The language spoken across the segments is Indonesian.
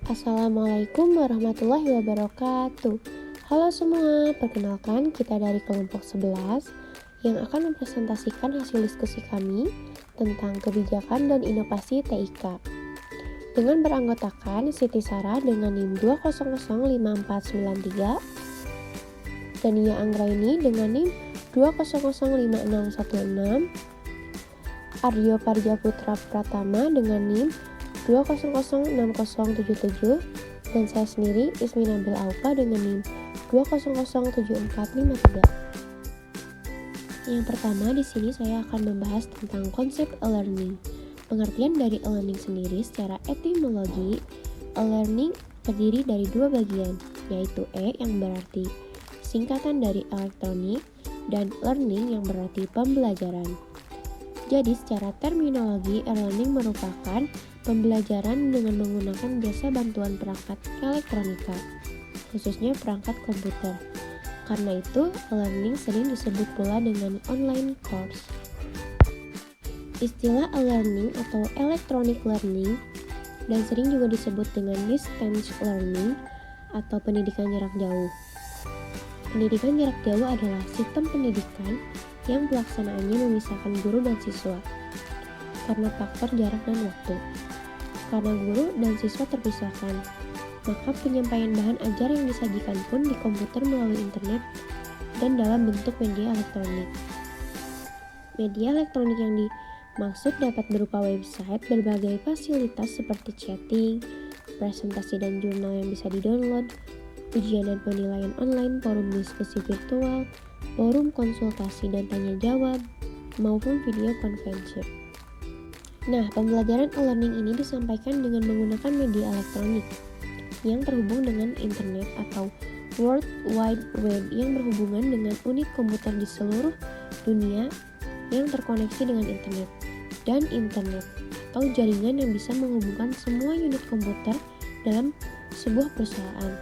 Assalamualaikum warahmatullahi wabarakatuh. Halo semua, perkenalkan kita dari kelompok 11 yang akan mempresentasikan hasil diskusi kami tentang kebijakan dan inovasi TIK. Dengan beranggotakan Siti Sarah dengan NIM 2005493, Dania Anggraini dengan NIM 2005616, Ardio Parja Putra Pratama dengan NIM 2006077, dan saya sendiri Ismi Nabil Aufa dengan NIM 2007453. Yang pertama di sini saya akan membahas tentang konsep e-learning. Pengertian dari e-learning sendiri secara etimologi, e-learning terdiri dari dua bagian, yaitu e yang berarti singkatan dari elektronik dan learning yang berarti pembelajaran. Jadi secara terminologi, e-learning merupakan pembelajaran dengan menggunakan jasa bantuan perangkat elektronika, khususnya perangkat komputer. Karena itu, e-learning sering disebut pula dengan online course. Istilah e-learning atau electronic learning dan sering juga disebut dengan distance learning atau pendidikan jarak jauh. Pendidikan jarak jauh adalah sistem pendidikan yang pelaksanaannya memisahkan guru dan siswa karena faktor jarak dan waktu. Karena guru dan siswa terpisahkan, maka penyampaian bahan ajar yang disajikan pun di komputer melalui internet dan dalam bentuk media elektronik. Media elektronik yang dimaksud dapat berupa website, berbagai fasilitas seperti chatting, presentasi dan jurnal yang bisa didownload, ujian dan penilaian online, forum diskusi virtual, forum konsultasi dan tanya jawab, maupun video conference. Nah, pembelajaran e-learning ini disampaikan dengan menggunakan media elektronik yang terhubung dengan internet atau World Wide Web yang berhubungan dengan unit komputer di seluruh dunia yang terkoneksi dengan internet, dan internet atau jaringan yang bisa menghubungkan semua unit komputer dalam sebuah perusahaan.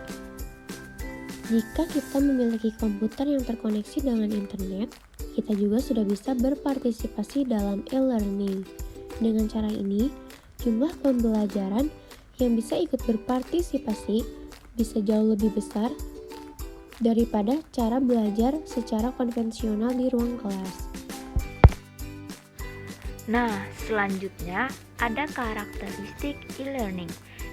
Jika kita memiliki komputer yang terkoneksi dengan internet, kita juga sudah bisa berpartisipasi dalam e-learning. Dengan cara ini, jumlah pembelajaran yang bisa ikut berpartisipasi bisa jauh lebih besar daripada cara belajar secara konvensional di ruang kelas. Nah, selanjutnya ada karakteristik e-learning.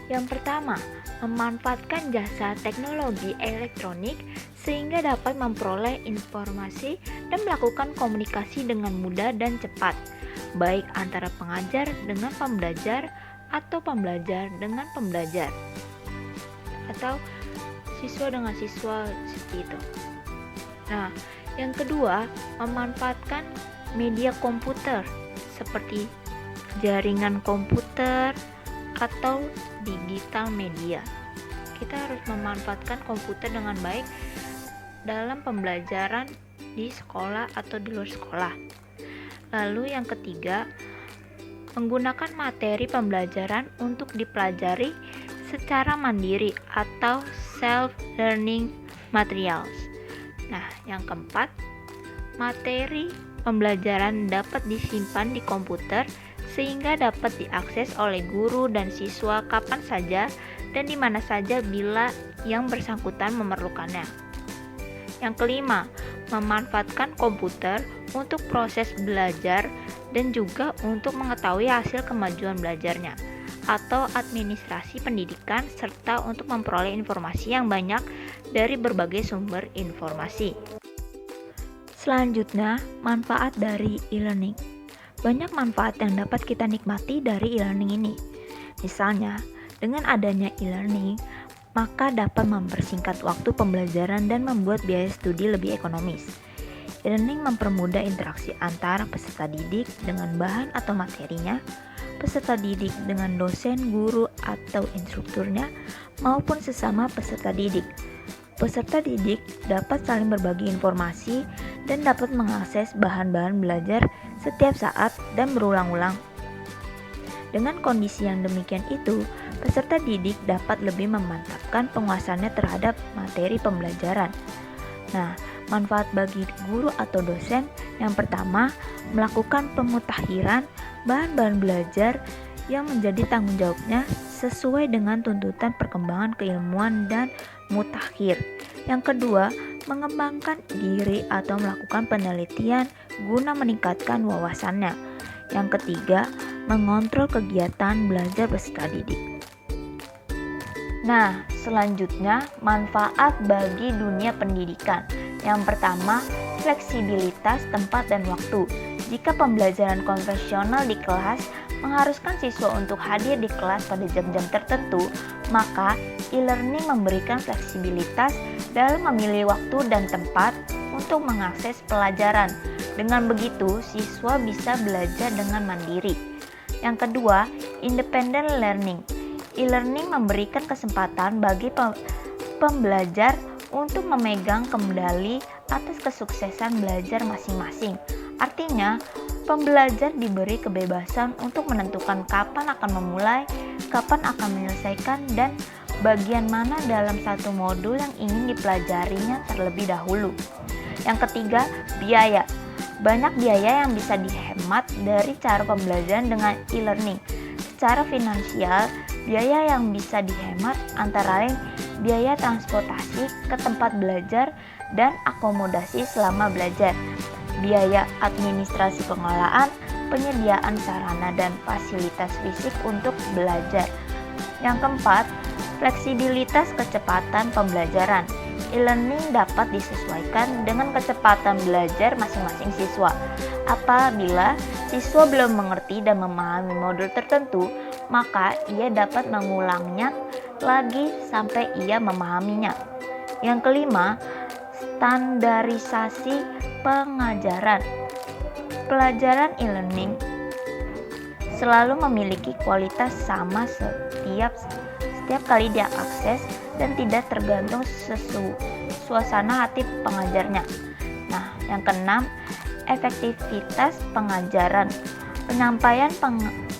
Yang pertama, memanfaatkan jasa teknologi elektronik sehingga dapat memperoleh informasi dan melakukan komunikasi dengan mudah dan cepat, baik antara pengajar dengan pembelajar atau pembelajar dengan pembelajar, atau siswa dengan siswa seperti itu. Nah, yang kedua, memanfaatkan media komputer seperti jaringan komputer atau digital media. Kita harus memanfaatkan komputer dengan baik dalam pembelajaran di sekolah atau di luar sekolah. Lalu yang ketiga, menggunakan materi pembelajaran untuk dipelajari secara mandiri atau self-learning materials. Nah, yang keempat, materi pembelajaran dapat disimpan di komputer sehingga dapat diakses oleh guru dan siswa kapan saja dan di mana saja bila yang bersangkutan memerlukannya. Yang kelima, memanfaatkan komputer untuk proses belajar dan juga untuk mengetahui hasil kemajuan belajarnya atau administrasi pendidikan serta untuk memperoleh informasi yang banyak dari berbagai sumber informasi. Selanjutnya, manfaat dari e-learning. Banyak manfaat yang dapat kita nikmati dari e-learning ini. Misalnya, dengan adanya e-learning, maka dapat mempersingkat waktu pembelajaran dan membuat biaya studi lebih ekonomis. E-learning mempermudah interaksi antara peserta didik dengan bahan atau materinya, peserta didik dengan dosen, guru, atau instrukturnya, maupun sesama peserta didik. Peserta didik dapat saling berbagi informasi dan dapat mengakses bahan-bahan belajar setiap saat dan berulang-ulang. Dengan kondisi yang demikian itu, peserta didik dapat lebih memantapkan penguasaannya terhadap materi pembelajaran. Nah, manfaat bagi guru atau dosen yang pertama, melakukan pemutakhiran bahan-bahan belajar yang menjadi tanggung jawabnya sesuai dengan tuntutan perkembangan keilmuan dan mutakhir. Yang kedua, mengembangkan diri atau melakukan penelitian guna meningkatkan wawasannya. Yang ketiga, mengontrol kegiatan belajar beserta didik. Nah, selanjutnya manfaat bagi dunia pendidikan. Yang pertama, fleksibilitas tempat dan waktu. Jika pembelajaran konvensional di kelas mengharuskan siswa untuk hadir di kelas pada jam-jam tertentu, maka e-learning memberikan fleksibilitas dalam memilih waktu dan tempat untuk mengakses pelajaran. Dengan begitu, siswa bisa belajar dengan mandiri. Yang kedua, independent learning. E-learning memberikan kesempatan bagi pembelajar untuk memegang kendali atas kesuksesan belajar masing-masing. Artinya, pembelajar diberi kebebasan untuk menentukan kapan akan memulai, kapan akan menyelesaikan, dan bagian mana dalam satu modul yang ingin dipelajarinya terlebih dahulu. Yang ketiga, biaya. Banyak biaya yang bisa dihemat dari cara pembelajaran dengan e-learning. Secara finansial, biaya yang bisa dihemat antara lain biaya transportasi ke tempat belajar dan akomodasi selama belajar, biaya administrasi pengelolaan, penyediaan sarana dan fasilitas fisik untuk belajar. Yang keempat, fleksibilitas kecepatan pembelajaran. E-learning dapat disesuaikan dengan kecepatan belajar masing-masing siswa. Apabila siswa belum mengerti dan memahami modul tertentu, maka ia dapat mengulangnya lagi sampai ia memahaminya. Yang kelima, standarisasi pengajaran. Pelajaran e-learning selalu memiliki kualitas sama setiap kali diakses dan tidak tergantung suasana hati pengajarnya. Nah, yang keenam, efektivitas pengajaran. Penyampaian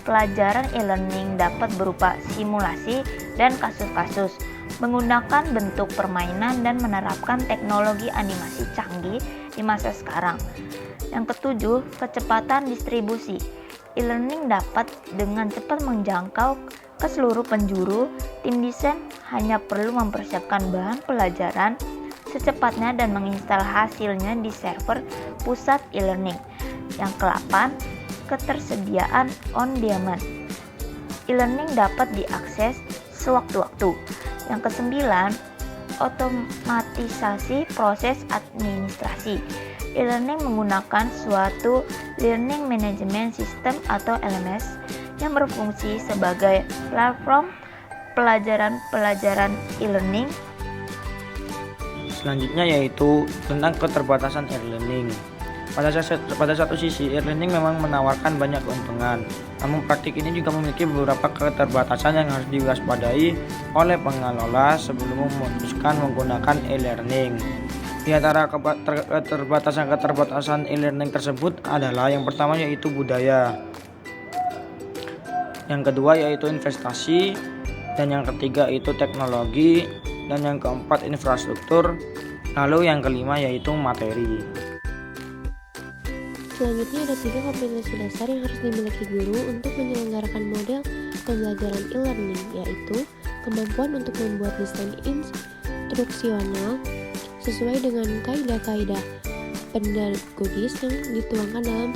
pelajaran e-learning dapat berupa simulasi dan kasus-kasus, menggunakan bentuk permainan dan menerapkan teknologi animasi canggih di masa sekarang. Yang ketujuh, kecepatan distribusi. E-learning dapat dengan cepat menjangkau ke seluruh penjuru. Tim desain hanya perlu mempersiapkan bahan pelajaran secepatnya dan menginstal hasilnya di server pusat e-learning. Yang ke-8, ketersediaan on demand. E-learning dapat diakses sewaktu-waktu. Yang ke-9, otomatisasi proses administrasi. E-learning menggunakan suatu learning management system atau LMS yang berfungsi sebagai platform pelajaran e-learning. Selanjutnya yaitu tentang keterbatasan e-learning. Pada satu sisi, e-learning memang menawarkan banyak keuntungan, namun praktik ini juga memiliki beberapa keterbatasan yang harus diwaspadai oleh pengelola sebelum memutuskan menggunakan e-learning. Di antara keterbatasan e-learning tersebut adalah yang pertama yaitu budaya, yang kedua yaitu investasi, dan yang ketiga yaitu teknologi, dan yang keempat infrastruktur, lalu yang kelima yaitu materi. Selanjutnya ada 3 kompetensi dasar yang harus dimiliki guru untuk menyelenggarakan model pembelajaran e-learning, yaitu kemampuan untuk membuat desain instruksional sesuai dengan kaidah-kaidah pedagogis yang dituangkan dalam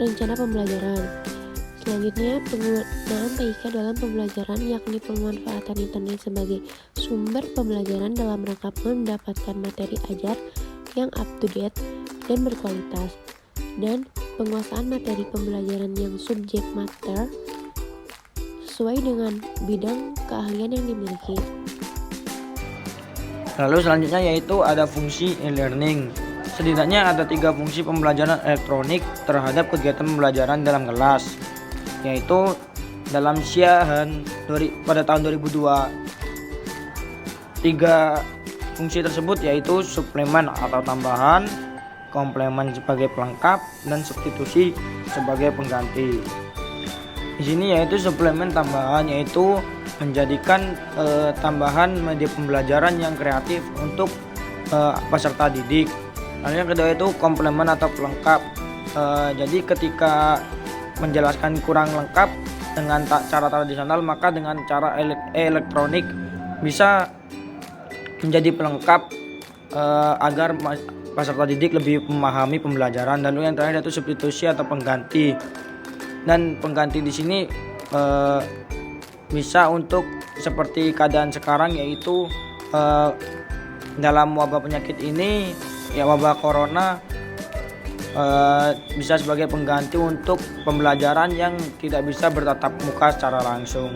rencana pembelajaran. Selanjutnya, penggunaan TIK dalam pembelajaran, yakni pemanfaatan internet sebagai sumber pembelajaran dalam rangka mendapatkan materi ajar yang up-to-date dan berkualitas, dan penguasaan materi pembelajaran yang subjek matter sesuai dengan bidang keahlian yang dimiliki. Lalu selanjutnya yaitu ada fungsi e-learning. Setidaknya ada 3 fungsi pembelajaran elektronik terhadap kegiatan pembelajaran dalam kelas, yaitu dalam Siahan pada tahun 2002. 3 fungsi tersebut yaitu suplemen atau tambahan, komplemen sebagai pelengkap, dan substitusi sebagai pengganti. Di sini yaitu suplemen tambahan, yaitu menjadikan tambahan media pembelajaran yang kreatif untuk peserta didik. Lalu yang kedua itu komplemen atau pelengkap. Jadi ketika menjelaskan kurang lengkap, dengan cara tradisional, maka dengan cara elektronik bisa menjadi pelengkap agar peserta didik lebih memahami pembelajaran. Dan yang terakhir yaitu substitusi atau pengganti. Dan pengganti di sini bisa untuk seperti keadaan sekarang, yaitu dalam wabah penyakit ini, ya wabah corona, bisa sebagai pengganti untuk pembelajaran yang tidak bisa bertatap muka secara langsung.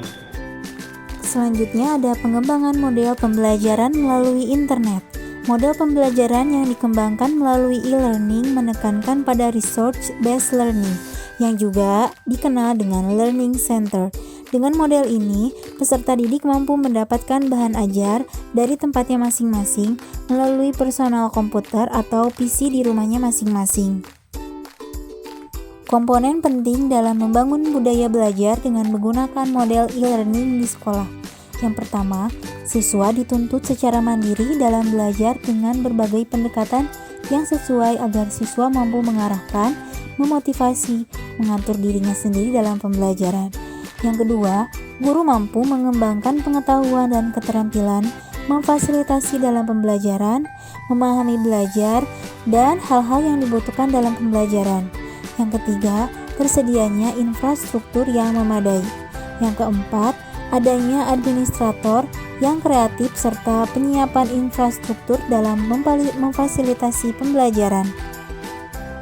Selanjutnya ada pengembangan model pembelajaran melalui internet. Model pembelajaran yang dikembangkan melalui e-learning menekankan pada research-based learning, yang juga dikenal dengan learning center. Dengan model ini, peserta didik mampu mendapatkan bahan ajar dari tempatnya masing-masing melalui personal komputer atau PC di rumahnya masing-masing. Komponen penting dalam membangun budaya belajar dengan menggunakan model e-learning di sekolah. Yang pertama, siswa dituntut secara mandiri dalam belajar dengan berbagai pendekatan yang sesuai agar siswa mampu mengarahkan, memotivasi, mengatur dirinya sendiri dalam pembelajaran. Yang kedua, guru mampu mengembangkan pengetahuan dan keterampilan, memfasilitasi dalam pembelajaran, memahami belajar, dan hal-hal yang dibutuhkan dalam pembelajaran. Yang ketiga, tersedianya infrastruktur yang memadai. Yang keempat, adanya administrator yang kreatif serta penyiapan infrastruktur dalam memfasilitasi pembelajaran.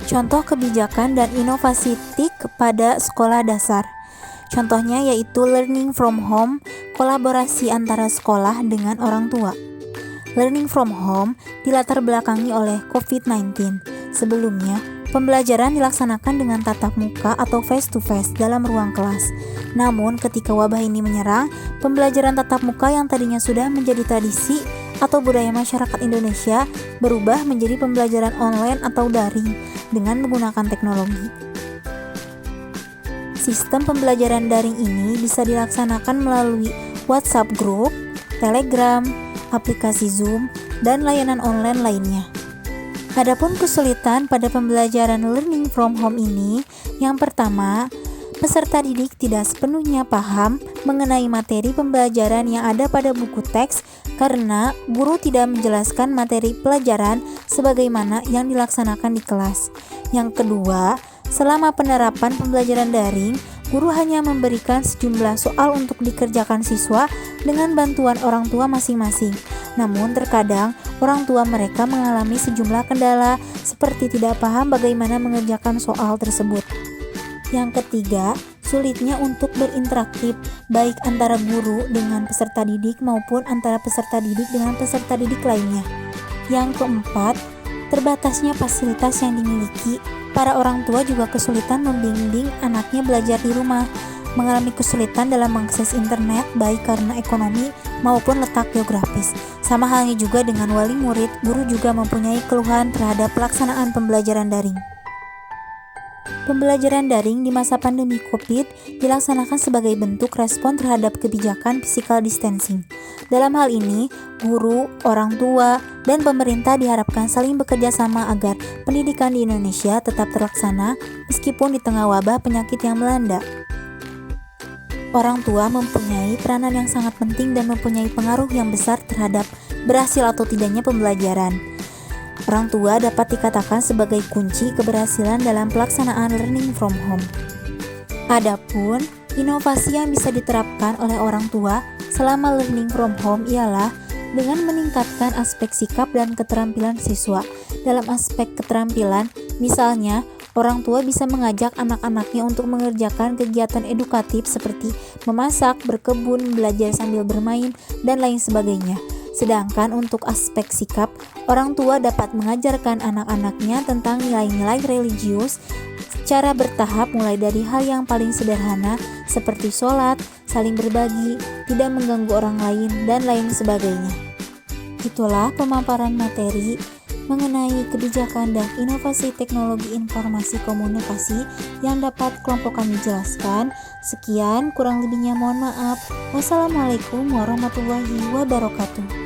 Contoh kebijakan dan inovasi TIK pada sekolah dasar. Contohnya yaitu learning from home, kolaborasi antara sekolah dengan orang tua. Learning from home dilatar belakangi oleh COVID-19. Sebelumnya, pembelajaran dilaksanakan dengan tatap muka atau face-to-face dalam ruang kelas. Namun, ketika wabah ini menyerang, pembelajaran tatap muka yang tadinya sudah menjadi tradisi atau budaya masyarakat Indonesia berubah menjadi pembelajaran online atau daring dengan menggunakan teknologi. Sistem pembelajaran daring ini bisa dilaksanakan melalui WhatsApp Group, Telegram, aplikasi Zoom, dan layanan online lainnya. Adapun kesulitan pada pembelajaran learning from home ini, yang pertama, peserta didik tidak sepenuhnya paham mengenai materi pembelajaran yang ada pada buku teks karena guru tidak menjelaskan materi pelajaran sebagaimana yang dilaksanakan di kelas. Yang kedua, selama penerapan pembelajaran daring, guru hanya memberikan sejumlah soal untuk dikerjakan siswa dengan bantuan orang tua masing-masing. Namun terkadang orang tua mereka mengalami sejumlah kendala seperti tidak paham bagaimana mengerjakan soal tersebut. Yang ketiga, sulitnya untuk berinteraksi baik antara guru dengan peserta didik maupun antara peserta didik dengan peserta didik lainnya. Yang keempat, terbatasnya fasilitas yang dimiliki. Para orang tua juga kesulitan membimbing anaknya belajar di rumah, mengalami kesulitan dalam mengakses internet baik karena ekonomi maupun letak geografis. Sama halnya juga dengan wali murid, guru juga mempunyai keluhan terhadap pelaksanaan pembelajaran daring. Pembelajaran daring di masa pandemi COVID dilaksanakan sebagai bentuk respon terhadap kebijakan physical distancing. Dalam hal ini, guru, orang tua, dan pemerintah diharapkan saling bekerja sama agar pendidikan di Indonesia tetap terlaksana meskipun di tengah wabah penyakit yang melanda. Orang tua mempunyai peranan yang sangat penting dan mempunyai pengaruh yang besar terhadap berhasil atau tidaknya pembelajaran. Orang tua dapat dikatakan sebagai kunci keberhasilan dalam pelaksanaan learning from home. Adapun inovasi yang bisa diterapkan oleh orang tua selama learning from home ialah dengan meningkatkan aspek sikap dan keterampilan siswa. Dalam aspek keterampilan, misalnya orang tua bisa mengajak anak-anaknya untuk mengerjakan kegiatan edukatif seperti memasak, berkebun, belajar sambil bermain, dan lain sebagainya. Sedangkan untuk aspek sikap, orang tua dapat mengajarkan anak-anaknya tentang nilai-nilai religius secara bertahap mulai dari hal yang paling sederhana seperti sholat, saling berbagi, tidak mengganggu orang lain, dan lain sebagainya. Itulah pemaparan materi mengenai kebijakan dan inovasi teknologi informasi komunikasi yang dapat kelompok kami jelaskan. Sekian, kurang lebihnya mohon maaf. Wassalamualaikum warahmatullahi wabarakatuh.